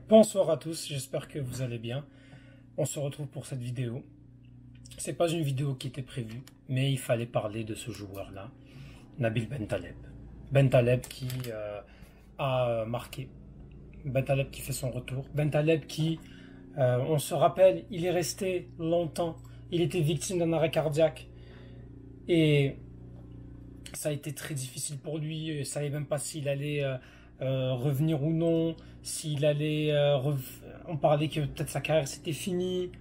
Bonsoir à tous, j'espère que vous allez bien. On se retrouve pour cette vidéo. C'est pas une vidéo qui était prévue, mais il fallait parler de ce joueur-là, Nabil Bentaleb. Bentaleb qui a marqué. Bentaleb qui fait son retour. Bentaleb qui, on se rappelle, il est resté longtemps. Il était victime d'un arrêt cardiaque. Et ça a été très difficile pour lui. Il ne savait même pas s'il allait revenir ou non. S'il allait... on parlait que peut-être sa carrière c'était fini.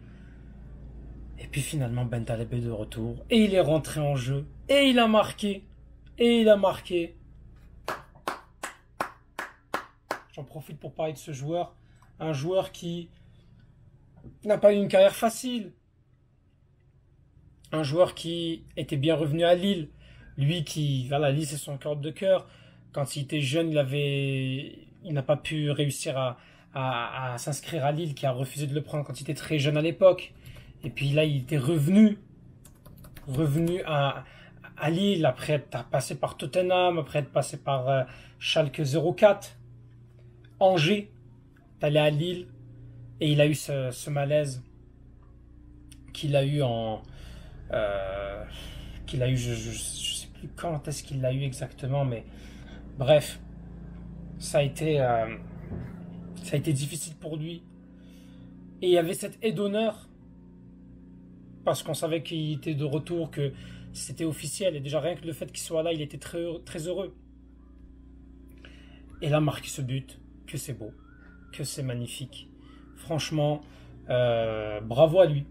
Et puis finalement Bentaleb est de retour. Et il est rentré en jeu. Et il a marqué. Et il a marqué. J'en profite pour parler de ce joueur. Un joueur qui n'a pas eu une carrière facile. Un joueur qui était bien revenu à Lille. Lui qui, voilà, Lille c'est son cœur de cœur. Quand il était jeune, il n'a pas pu réussir à s'inscrire à Lille, qui a refusé de le prendre quand il était très jeune à l'époque. Et puis là, il était revenu à Lille, après être passé par Tottenham, après être passé par Schalke 04, Angers, allé à Lille, et il a eu ce malaise qu'il a eu je sais plus quand est-ce qu'il l'a eu exactement, mais bref, ça a été difficile pour lui. Et il y avait cette aide d'honneur, parce qu'on savait qu'il était de retour, que c'était officiel, et déjà rien que le fait qu'il soit là, il était très, très heureux. Et là, marquer ce but, que c'est beau, que c'est magnifique. Franchement, bravo à lui.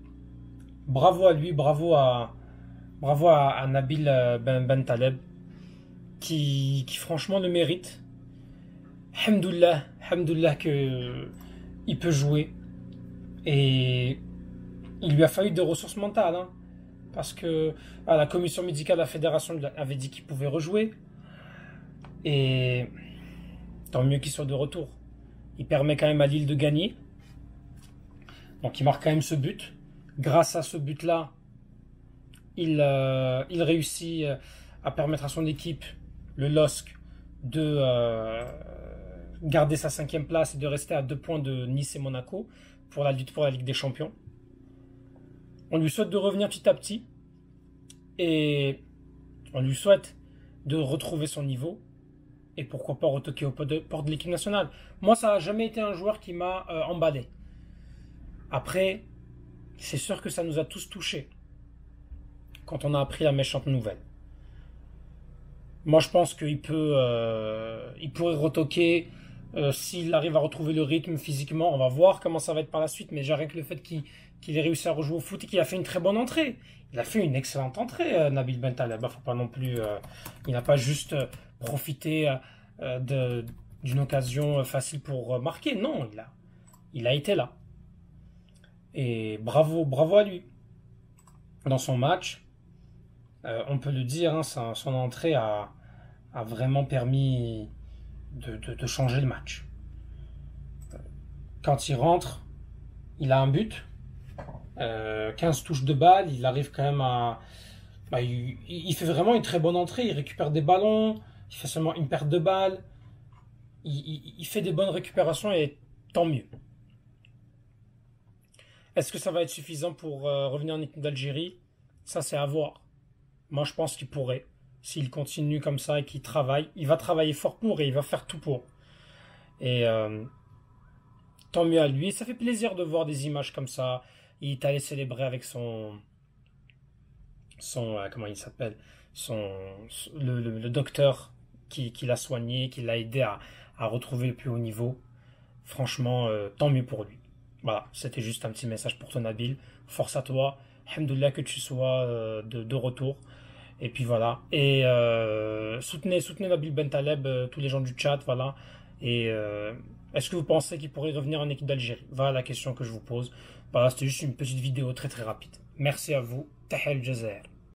Bravo à lui, bravo à Nabil Bentaleb, qui franchement le mérite. Hamdoullah que il peut jouer. Et il lui a fallu des ressources mentales, hein, parce que la commission médicale de la fédération avait dit qu'il pouvait rejouer. Et tant mieux qu'il soit de retour. Il permet quand même à Lille de gagner. Donc il marque quand même ce but. Grâce à ce but-là, il réussit à permettre à son équipe, le LOSC, de garder sa 5e place et de rester à 2 points de Nice et Monaco pour la lutte pour la Ligue des Champions. On lui souhaite de revenir petit à petit et on lui souhaite de retrouver son niveau et pourquoi pas retoquer aux portes de l'équipe nationale. Moi, ça n'a jamais été un joueur qui m'a emballé. Après, c'est sûr que ça nous a tous touchés quand on a appris la méchante nouvelle. Moi, je pense qu'il pourrait retoquer s'il arrive à retrouver le rythme physiquement. On va voir comment ça va être par la suite, mais j'ai rien que le fait qu'il ait réussi à rejouer au foot et qu'il a fait une très bonne entrée. Il a fait une excellente entrée, Nabil Bentaleb. Faut pas non plus, il n'a pas juste profité d'une occasion facile pour marquer. Non, il a été là. Et bravo à lui. Dans son match, on peut le dire, hein, son entrée a vraiment permis de changer le match. Quand il rentre, il a un but, 15 touches de balle, il arrive quand même il fait vraiment une très bonne entrée, il récupère des ballons, il fait seulement une perte de balle, il fait des bonnes récupérations et tant mieux. Est-ce que ça va être suffisant pour revenir en équipe d'Algérie? Ça, c'est à voir. Moi, je pense qu'il pourrait. S'il continue comme ça et qu'il travaille, il va travailler fort pour et il va faire tout pour. Et tant mieux à lui. Ça fait plaisir de voir des images comme ça. Il est allé célébrer avec son comment il s'appelle? Le docteur qui l'a soigné, qui l'a aidé à retrouver le plus haut niveau. Franchement, tant mieux pour lui. Voilà, c'était juste un petit message pour toi, Nabil. Force à toi. Alhamdoulilah que tu sois de retour. Et puis voilà. Et soutenez Nabil Bentaleb, tous les gens du chat, voilà. Et est-ce que vous pensez qu'il pourrait revenir en équipe d'Algérie? Voilà la question que je vous pose. Voilà, c'était juste une petite vidéo très très rapide. Merci à vous. Tahel Jazair.